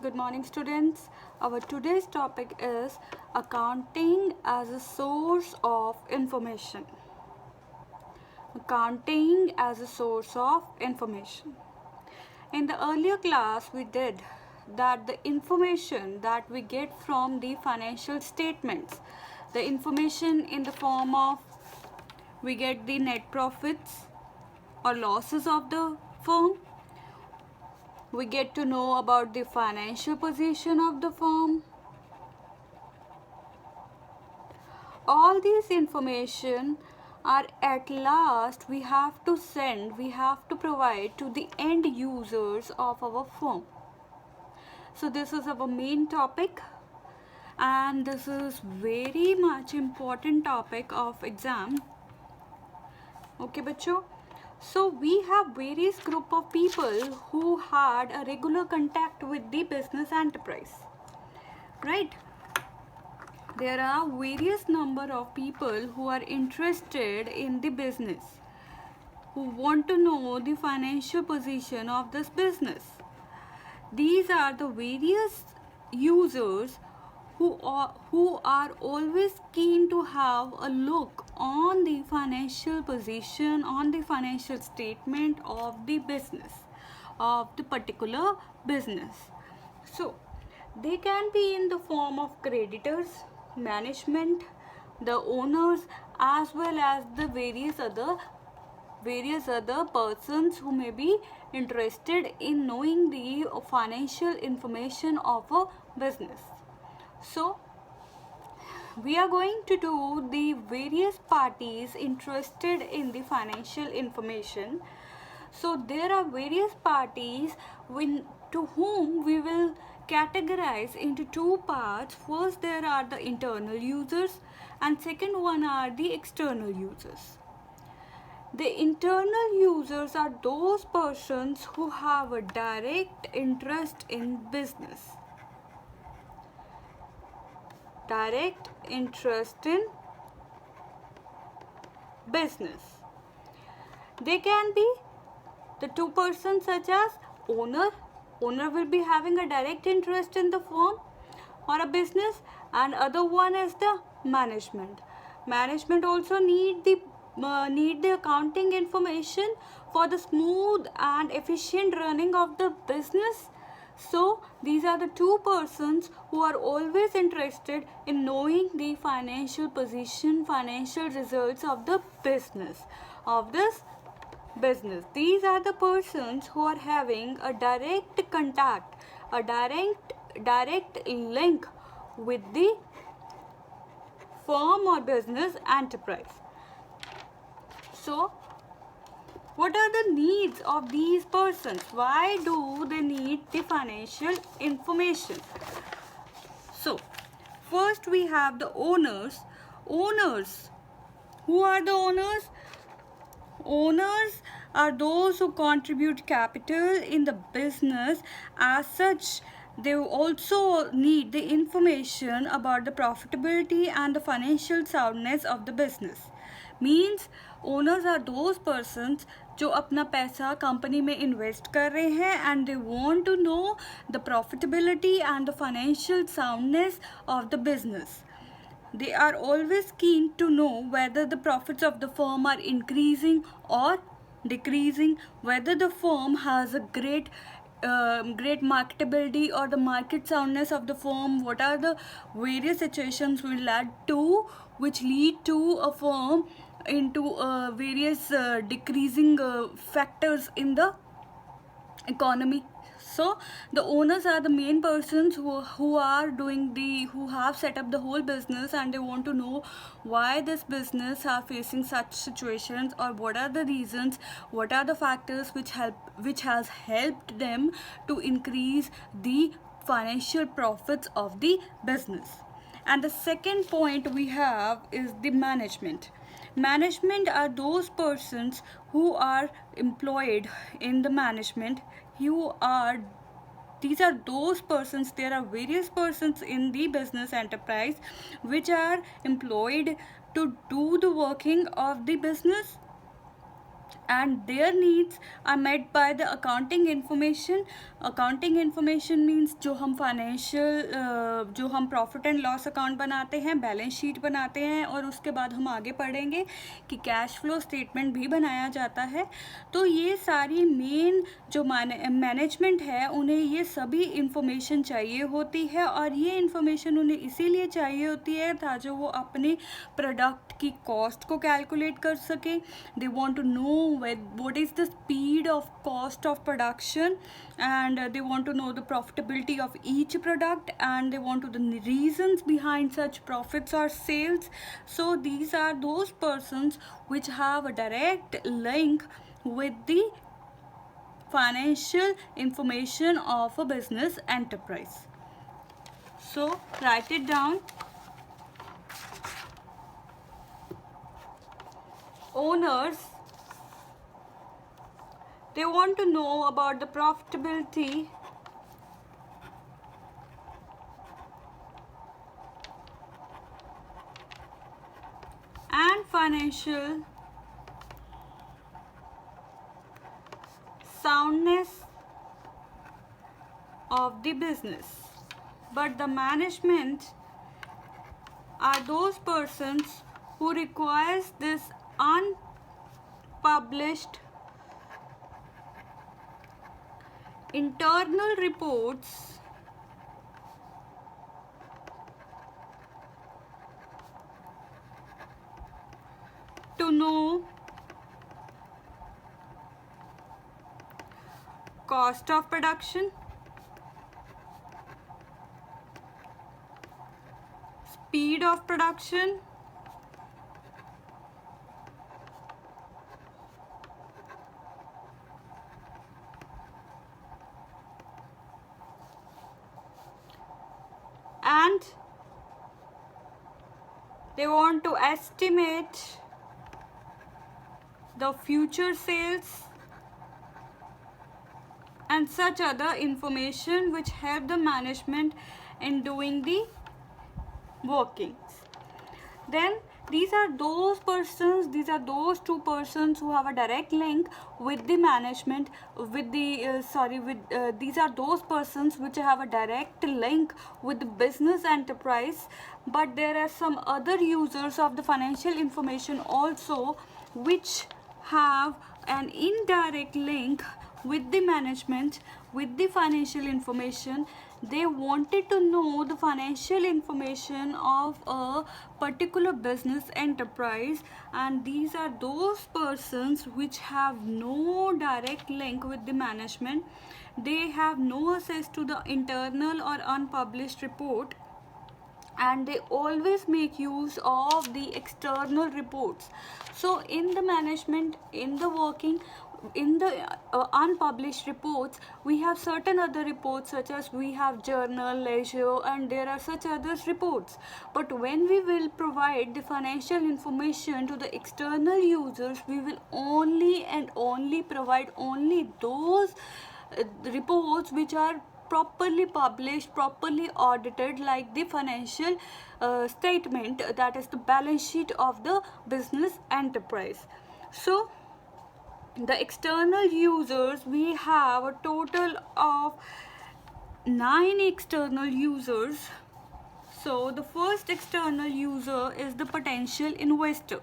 Good morning, students. Our today's topic is accounting as a source of information. Accounting as a source of information. In the earlier class, we did that the information that we get from the financial statements, the information in the form of we get the net profits or losses of the firm. We get to know about the financial position of the firm. All these information are at last we have to provide to the end users of our firm. So this is our main topic, and this is very much important topic of exam. Okay, bachcho. So we have various group of people who had a regular contact with the business enterprise, right? There are various number of people who are interested in the business, who want to know the financial position of this business. These are the various users who are always keen to have a look on the financial position, on the financial statement of the business, of the particular business. So they can be in the form of creditors, management, the owners, as well as the various other persons who may be interested in knowing the financial information of a business. So we are going to do the various parties interested in the financial information. So there are various parties to whom we will categorize into two parts. First, there are the internal users, and second one are the external users. The internal users are those persons who have a direct interest in business. Direct interest in business. They can be the two persons such as owner. Owner will be having a direct interest in the firm or a business, and other one is the management. Management also need the accounting information for the smooth and efficient running of the business. So these are the two persons who are always interested in knowing the financial position, financial results of the business, of this business. These are the persons who are having a direct contact, a direct link with the firm or business enterprise. So what are the needs of these persons? Why do they need the financial information? So first we have the owners. Owners. Who are the owners? Owners are those who contribute capital in the business. As such, they also need the information about the profitability and the financial soundness of the business. Means owners are those persons जो अपना पैसा company में invest कर रहे हैं and they want to know the profitability and the financial soundness of the business. They are always keen to know whether the profits of the firm are increasing or decreasing, whether the firm has a great marketability or the market soundness of the firm, what are the various situations which lead to a firm into various decreasing factors in the economy. So the owners are the main persons who have set up the whole business, and they want to know why this business are facing such situations, or what are the reasons, what are the factors which has helped them to increase the financial profits of the business. And the second point we have is the management. Management are those persons who are employed in the management. These are those persons. There are various persons in the business enterprise which are employed to do the working of the business, and their needs are met by the accounting information. Accounting information means जो हम financial जो हम profit and loss account बनाते हैं, balance sheet बनाते हैं, और उसके बाद हम आगे पढ़ेंगे कि कैश फ्लो स्टेटमेंट भी बनाया जाता है. तो ये सारी मेन जो मैनेजमेंट है उन्हें ये सभी इंफॉर्मेशन चाहिए होती है, और ये इंफॉर्मेशन उन्हें इसीलिए चाहिए होती है ताकि वो अपने प्रोडक्ट की कॉस्ट को कैलकुलेट कर सके. They want to know what is the speed of cost of production, and they want to know the profitability of each product, and they want to the reasons behind such profits or sales. So these are those persons which have a direct link with the financial information of a business enterprise. So write it down. Owners, they want to know about the profitability and financial soundness of the business. But the management are those persons who requires this unpublished internal reports to know cost of production, speed of production, and they want to estimate the future sales and such other information which help the management in doing the workings. Then these are those persons, these are those two persons who have a direct link with the management, with the these are those persons which have a direct link with the business enterprise. But there are some other users of the financial information also which have an indirect link with the management, with the financial information. They wanted to know the financial information of a particular business enterprise, and these are those persons which have no direct link with the management. They have no access to the internal or unpublished report, and they always make use of the external reports. So in the management, in the working, in the unpublished reports, we have certain other reports such as we have journal, leisure, and there are such other reports. But when we will provide the financial information to the external users, we will only and only provide only those reports which are properly published, properly audited, like the financial statement, that is the balance sheet of the business enterprise. So the external users, we have a total of 9 external users. So the first external user is the potential investor,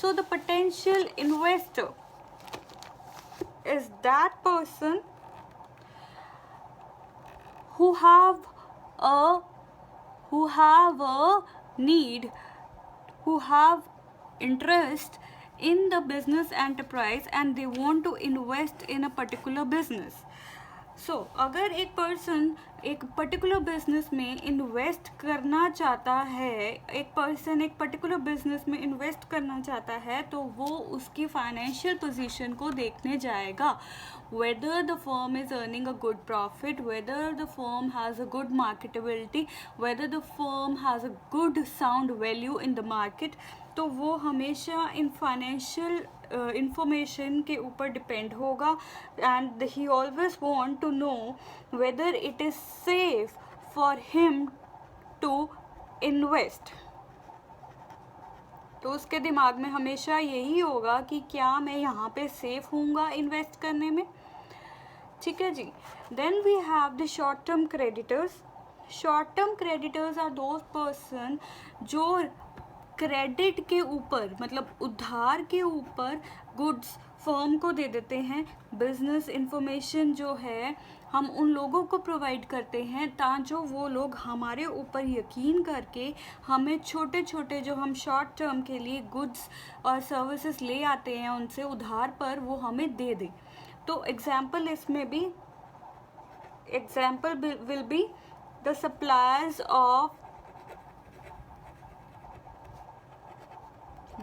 So the potential investor is that person who have a need, who have interest in the business enterprise, and they want to invest in a particular business. So अगर एक person एक particular business में invest करना चाहता है, एक person एक particular business में इन्वेस्ट करना चाहता है, तो वो उसकी फाइनेंशियल पोजीशन को देखने जाएगा. Whether the firm is earning a good profit, whether the firm has a good marketability, whether the firm has a good sound value in the market, तो वो हमेशा इन फाइनेंशियल इंफॉर्मेशन के ऊपर depend होगा. And he always want to know whether it is safe for him to invest. तो उसके दिमाग में हमेशा यही होगा कि क्या मैं यहाँ पे सेफ हूँगा इन्वेस्ट करने में। ठीक है जी। Then we have the short term creditors. Short term creditors are those person जो क्रेडिट के ऊपर, मतलब उधार के ऊपर गुड्स फर्म को दे देते हैं। बिजनेस इंफॉर्मेशन जो है हम उन लोगों को प्रोवाइड करते हैं जो वो लोग हमारे ऊपर यकीन करके हमें छोटे छोटे जो हम शॉर्ट टर्म के लिए गुड्स और सर्विसेज ले आते हैं उनसे उधार पर, वो हमें दे दें। तो एग्जाम्पल इसमें भी example will be the suppliers of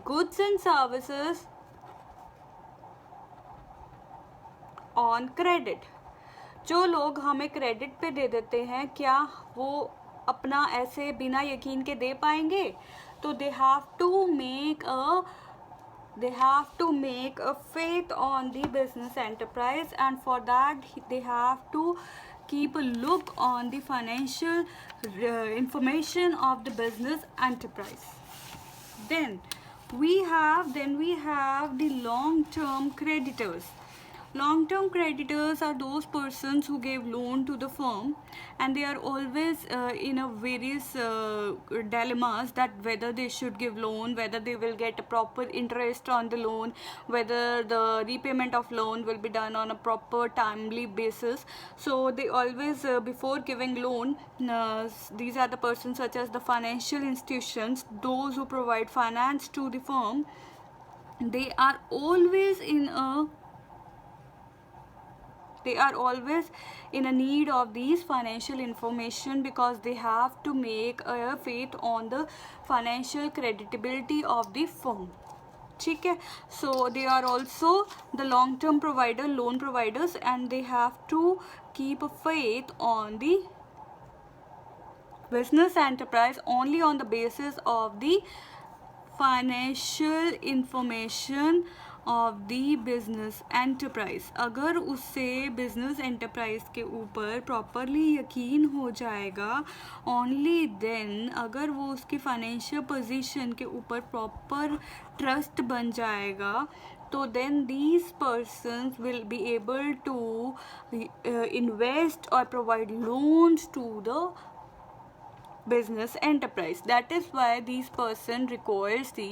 goods and services on credit। जो लोग हमें क्रेडिट पे दे देते हैं, क्या वो अपना ऐसे बिना यकीन के दे पाएंगे? तो they have to make a faith on the business enterprise, and for that they have to keep a look on the financial information of the business enterprise. Then we have the long-term creditors. Long-term creditors are those persons who gave loan to the firm, and they are always in a various dilemmas that whether they should give loan, whether they will get a proper interest on the loan, whether the repayment of loan will be done on a proper timely basis. So they always before giving loan, these are the persons such as the financial institutions, those who provide finance to the firm. They are always in a need of these financial information, because they have to make a faith on the financial creditability of the firm. ठीक है, so they are also the long term provider, loan providers, and they have to keep a faith on the business enterprise only on the basis of the financial information of the business enterprise. अगर उससे business enterprise के ऊपर properly यकीन हो जाएगा, only then, अगर वो उसकी फाइनेंशियल पोजीशन के ऊपर प्रॉपर ट्रस्ट बन जाएगा, तो then these persons will be able to invest और provide loans to the business enterprise. That is why these person requires the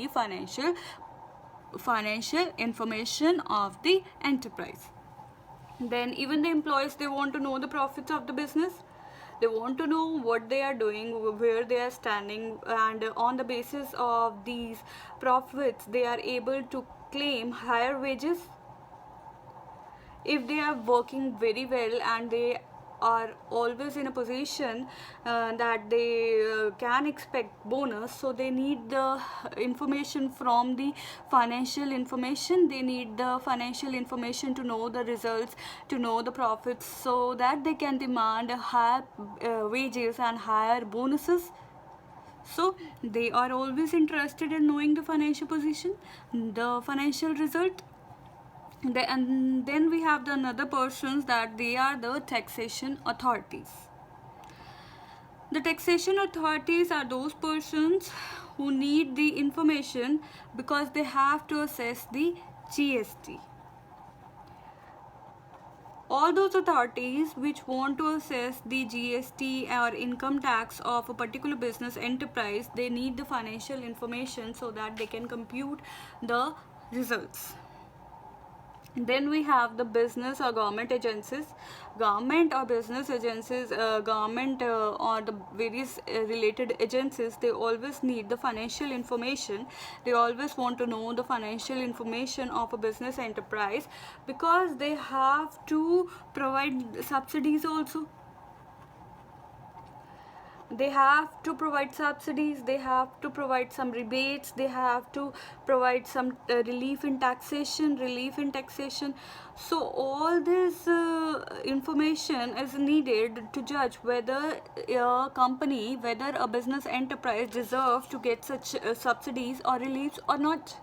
financial information of the enterprise. Then even the employees, they want to know the profits of the business. They want to know what they are doing, where they are standing, and on the basis of these profits they are able to claim higher wages. If they are working very well and they are always in a position that they can expect bonus, so they need the information from the financial information. They need the financial information to know the results, to know the profits, so that they can demand higher wages and higher bonuses. So they are always interested in knowing the financial position, the financial result. And then we have the another persons, that they are the taxation authorities. The taxation authorities are those persons who need the information because they have to assess the GST. All those authorities which want to assess the GST or income tax of a particular business enterprise, they need the financial information so that they can compute the results. Then we have the business or government agencies. Government or business agencies, government or the various related agencies, they always need the financial information. They always want to know the financial information of a business enterprise, because they have to provide subsidies also. They have to provide subsidies, they have to provide some rebates, they have to provide some relief in taxation. So all this information is needed to judge whether a company, whether a business enterprise deserves to get such subsidies or reliefs or not,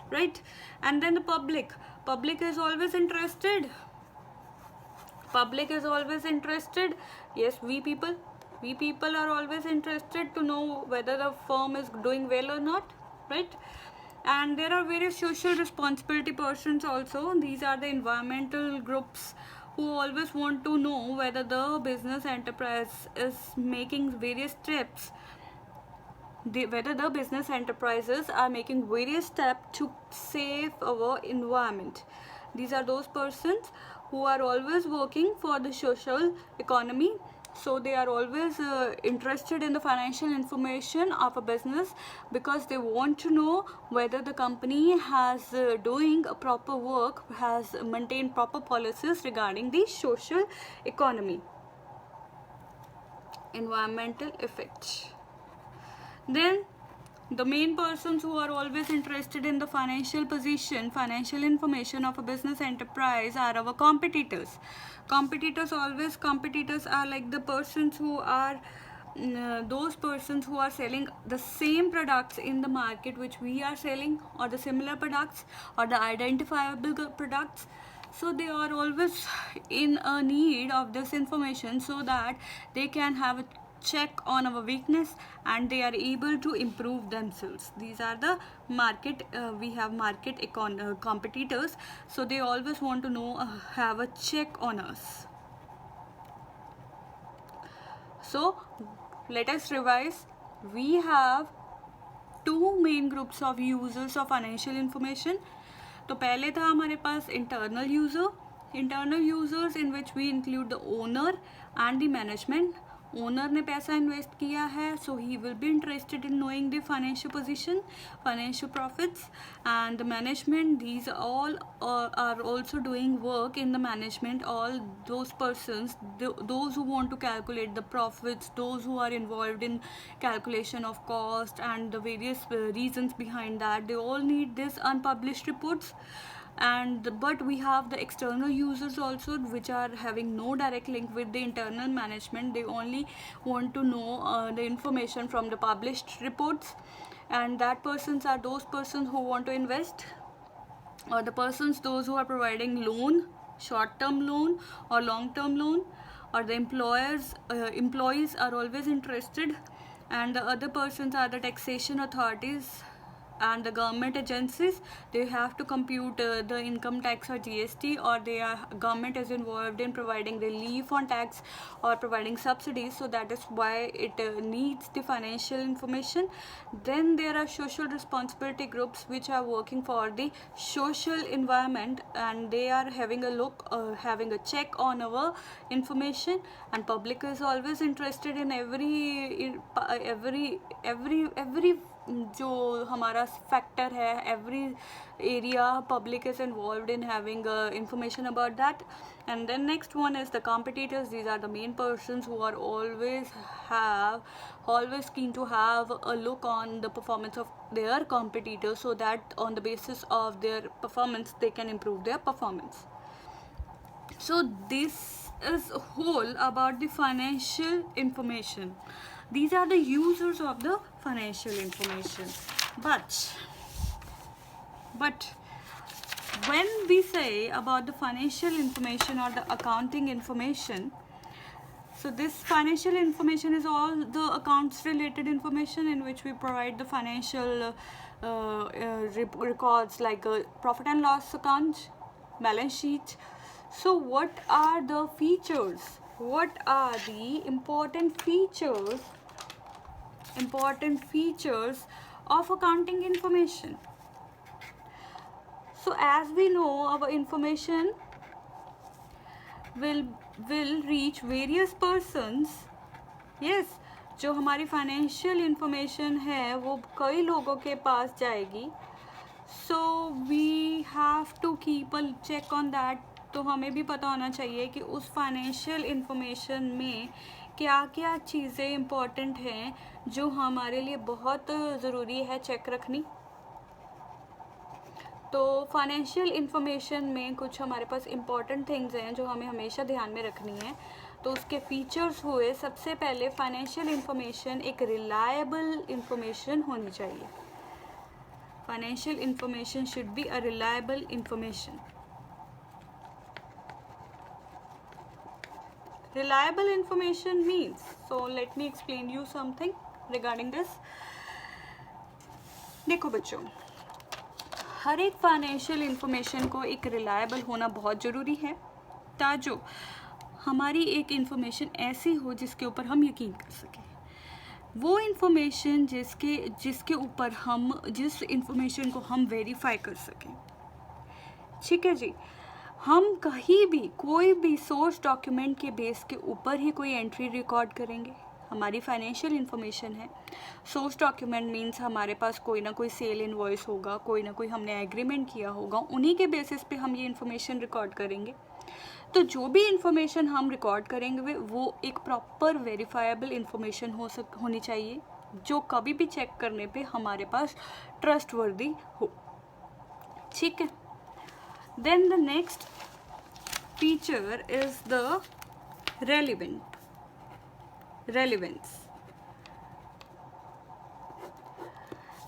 right? And then the public is always interested. Yes, we people are always interested to know whether the firm is doing well or not. right? And there are various social responsibility persons also. These are the environmental groups who always want to know whether the business enterprise is making various steps, whether the business enterprises are making various steps to save our environment. These are those persons who are always working for the social economy, so they are always interested in the financial information of a business, because they want to know whether the company has doing a proper work, has maintained proper policies regarding the social economy, environmental effects. Then the main persons who are always interested in the financial position, financial information of a business enterprise are our competitors. Competitors are like the persons who are those persons who are selling the same products in the market which we are selling, or the similar products, or the identifiable products. So they are always in a need of this information, so that they can have a check on our weakness and they are able to improve themselves. These are the market, we have market competitors, so they always want to know, have a check on us. So let us revise. We have two main groups of users of financial information. तो पहले था हमारे पास internal users in which we include the owner and the management. Owner ने पैसा invest किया है, so he will be interested in knowing the financial position, financial profits, and the management. These all are also doing work in the management. All those persons, those who want to calculate the profits, those who are involved in calculation of cost and the various reasons behind that, they all need this unpublished reports. But we have the external users also, which are having no direct link with the internal management. They only want to know the information from the published reports, and that persons are those persons who want to invest, or the persons those who are providing loan, short term loan or long term loan, or the employees are always interested. And the other persons are the taxation authorities and the government agencies. They have to compute the income tax or GST, or government is involved in providing relief on tax or providing subsidies, so that is why it needs the financial information. Then there are social responsibility groups which are working for the social environment, and they are having a look, having a check on our information. And public is always interested in every जो हमारा factor है, every area public is involved in having information about that. And then next one is the competitors. These are the main persons who are always keen to have a look on the performance of their competitors, so that on the basis of their performance they can improve their performance. So this is whole about the financial information. These are the users of the financial information. But when we say about the financial information or the accounting information, so this financial information is all the accounts related information, in which we provide the financial records like profit and loss account, balance sheet. So what are the features? What are the important features of accounting information? So as we know, our information will reach various persons. Yes, जो हमारी financial information है वो कई लोगों के पास जाएगी. So we have to keep a check on that. तो हमें भी पता होना चाहिए कि उस फाइनेंशियल इंफॉर्मेशन में क्या क्या चीज़ें इम्पॉर्टेंट हैं जो हमारे लिए बहुत ज़रूरी है चेक रखनी. तो फाइनेंशियल इंफॉर्मेशन में कुछ हमारे पास इम्पॉर्टेंट थिंग्स हैं जो हमें हमेशा ध्यान में रखनी है. तो उसके फीचर्स हुए, सबसे पहले फाइनेंशियल इंफॉर्मेशन एक रिलायबल इंफॉर्मेशन होनी चाहिए. Financial information should be a reliable information. Reliable information means, so let me explain you something regarding this. देखो बच्चों, हर एक फाइनेंशियल इंफॉर्मेशन को एक रिलायबल होना बहुत ज़रूरी है, ताजो हमारी एक इंफॉर्मेशन ऐसी हो जिसके ऊपर हम यकीन कर सकें। वो इंफॉर्मेशन जिसके ऊपर हम जिस इंफॉर्मेशन को हम वेरीफाई कर सकें। ठीक है जी। हम कहीं भी कोई भी सोर्स डॉक्यूमेंट के बेस के ऊपर ही कोई एंट्री रिकॉर्ड करेंगे। हमारी फाइनेंशियल इंफॉर्मेशन है। सोर्स डॉक्यूमेंट मीन्स हमारे पास कोई ना कोई सेल इनवॉइस होगा, कोई ना कोई हमने एग्रीमेंट किया होगा, उन्हीं के बेसिस पे हम ये इन्फॉर्मेशन रिकॉर्ड करेंगे। तो जो भी इंफॉर्मेशन हम रिकॉर्ड करेंगे वो एक प्रॉपर वेरीफाइबल इंफॉर्मेशन होनी चाहिए, जो कभी भी चेक करने पे हमारे पास ट्रस्टवर्दी हो। ठीक है। Then the next feature is the relevance.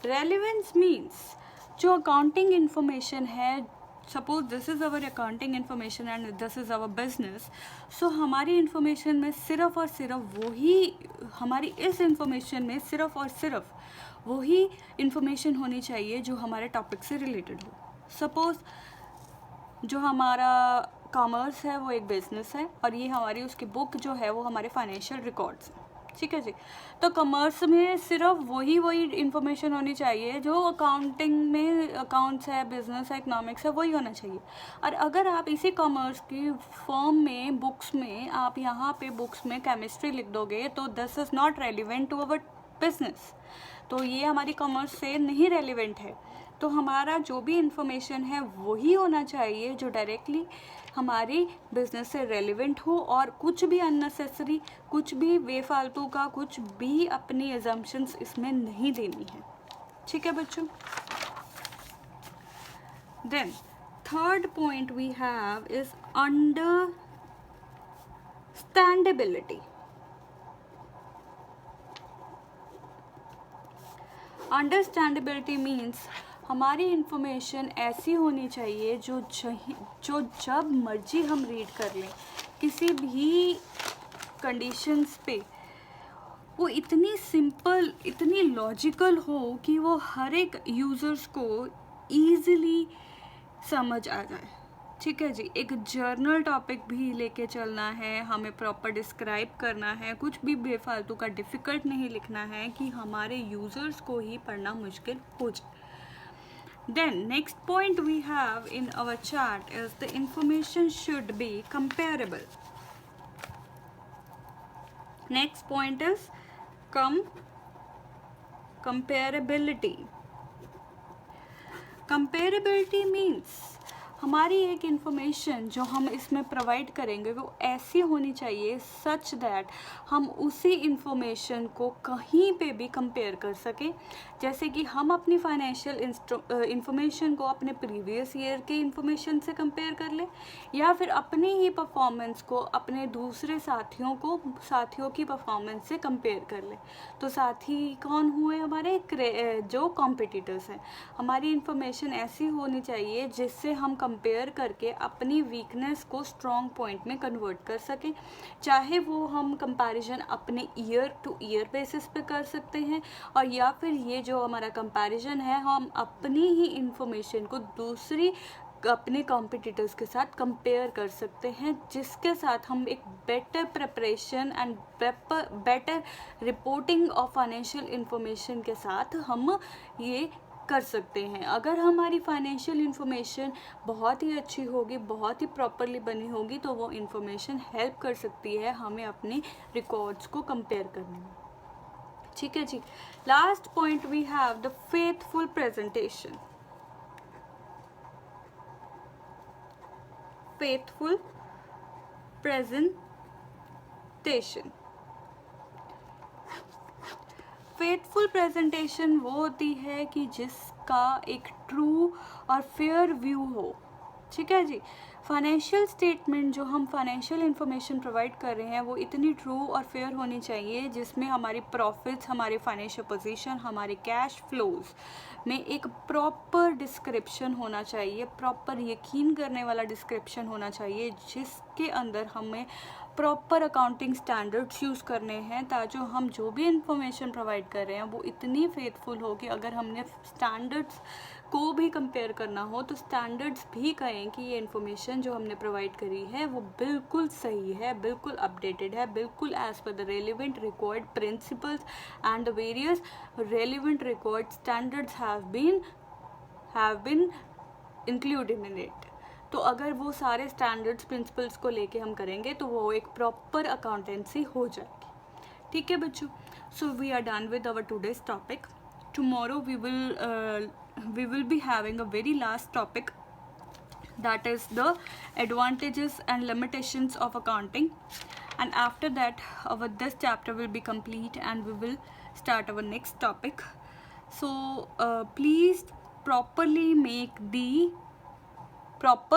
Relevance means जो अकाउंटिंग इंफॉर्मेशन है, suppose this is our accounting information and this is our business, so हमारी इंफॉर्मेशन में सिर्फ और सिर्फ वही, हमारी इस इंफॉर्मेशन में सिर्फ और सिर्फ वही इंफॉर्मेशन होनी चाहिए जो हमारे टॉपिक से रिलेटेड हो। सपोज जो हमारा कॉमर्स है वो एक बिजनेस है और ये हमारी उसकी बुक जो है वो हमारे फाइनेंशियल रिकॉर्ड्स हैं। ठीक है जी। तो कॉमर्स में सिर्फ वही इंफॉर्मेशन होनी चाहिए जो अकाउंटिंग में, अकाउंट्स है, बिजनेस है, इकोनॉमिक्स है, वही होना चाहिए। और अगर आप इसी कॉमर्स की फॉर्म में बुक्स में आप यहाँ पे बुक्स में केमिस्ट्री लिख दोगे तो this is not relevant to our business, तो ये हमारी कॉमर्स से नहीं रेलिवेंट है। तो हमारा जो भी इंफॉर्मेशन है वही होना चाहिए जो डायरेक्टली हमारी बिजनेस से रेलिवेंट हो, और कुछ भी अननेसेसरी, कुछ भी बेफालतू का, कुछ भी अपनी अजम्पशंस इसमें नहीं देनी है। ठीक है बच्चों। Then third point we have is understandability. Understandability means हमारी इंफॉर्मेशन ऐसी होनी चाहिए जो जब मर्जी हम रीड कर लें, किसी भी कंडीशंस पे, वो इतनी सिंपल, इतनी लॉजिकल हो कि वो हर एक यूज़र्स को ईज़िली समझ आ जाए। ठीक है जी। एक जर्नल टॉपिक भी लेके चलना है, हमें प्रॉपर डिस्क्राइब करना है, कुछ भी बेफालतू का डिफ़िकल्ट नहीं लिखना है कि हमारे यूज़र्स को ही पढ़ना मुश्किल हो जाए। Then next point we have in our chart is the information should be comparable. Next point is comparability. Comparability means हमारी एक इंफॉर्मेशन जो हम इसमें प्रोवाइड करेंगे वो ऐसी होनी चाहिए सच दैट हम उसी इंफॉर्मेशन को कहीं पे भी कंपेयर कर सकें। जैसे कि हम अपनी फाइनेंशियल इंफॉर्मेशन को अपने प्रीवियस ईयर के इंफॉर्मेशन से कंपेयर कर लें, या फिर अपनी ही परफॉर्मेंस को अपने दूसरे साथियों की परफॉर्मेंस से कंपेयर कर लें। तो साथी कौन हुए? हमारे जो कॉम्पिटिटर्स हैं। हमारी इंफॉर्मेशन ऐसी होनी चाहिए जिससे हम कंपेयर करके अपनी वीकनेस को स्ट्रॉन्ग पॉइंट में कन्वर्ट कर सकें। चाहे वो हम कंपैरिजन अपने ईयर टू ईयर बेसिस पे कर सकते हैं, और या फिर ये जो हमारा कंपैरिजन है हम अपनी ही इंफॉर्मेशन को दूसरी अपने कॉम्पिटिटर्स के साथ कंपेयर कर सकते हैं, जिसके साथ हम एक better preparation and better reporting of financial information के साथ हम ये कर सकते हैं। अगर हमारी फाइनेंशियल इंफॉर्मेशन बहुत ही अच्छी होगी, बहुत ही प्रॉपरली बनी होगी, तो वो इंफॉर्मेशन हेल्प कर सकती है हमें अपने रिकॉर्ड्स को कंपेयर करने में। ठीक है जी। Last point we have the faithful presentation. Faithful presentation. Faithful presentation वो होती है कि जिसका एक ट्रू और फेयर व्यू हो। ठीक है जी। फाइनेंशियल स्टेटमेंट जो हम फाइनेंशियल इंफॉर्मेशन प्रोवाइड कर रहे हैं वो इतनी ट्रू और फेयर होनी चाहिए जिसमें हमारी प्रॉफिट्स, हमारी फाइनेंशियल पोजीशन, हमारे कैश फ्लोज में एक प्रॉपर डिस्क्रिप्शन होना चाहिए, प्रॉपर यकीन करने वाला डिस्क्रिप्शन होना चाहिए, जिसके अंदर हमें प्रॉपर अकाउंटिंग स्टैंडर्ड्स यूज़ करने हैं ताकि हम जो भी इंफॉर्मेशन प्रोवाइड कर रहे हैं वो इतनी फेथफुल हो कि अगर हमने स्टैंडर्ड्स को भी कंपेयर करना हो तो स्टैंडर्ड्स भी कहें कि ये इन्फॉर्मेशन जो हमने प्रोवाइड करी है वो बिल्कुल सही है, बिल्कुल अपडेटेड है, बिल्कुल as per the relevant record principles and the various relevant record standards have been included in it. तो अगर वो सारे स्टैंडर्ड्स प्रिंसिपल्स को लेके हम करेंगे तो वो एक प्रॉपर अकाउंटेंसी हो जाएगी। ठीक है बच्चों, so we are done with our today's topic. Tomorrow we will be having a very last topic, that is the advantages and limitations of accounting, and after that this chapter will be complete and we will start our next topic. So please properly make the proper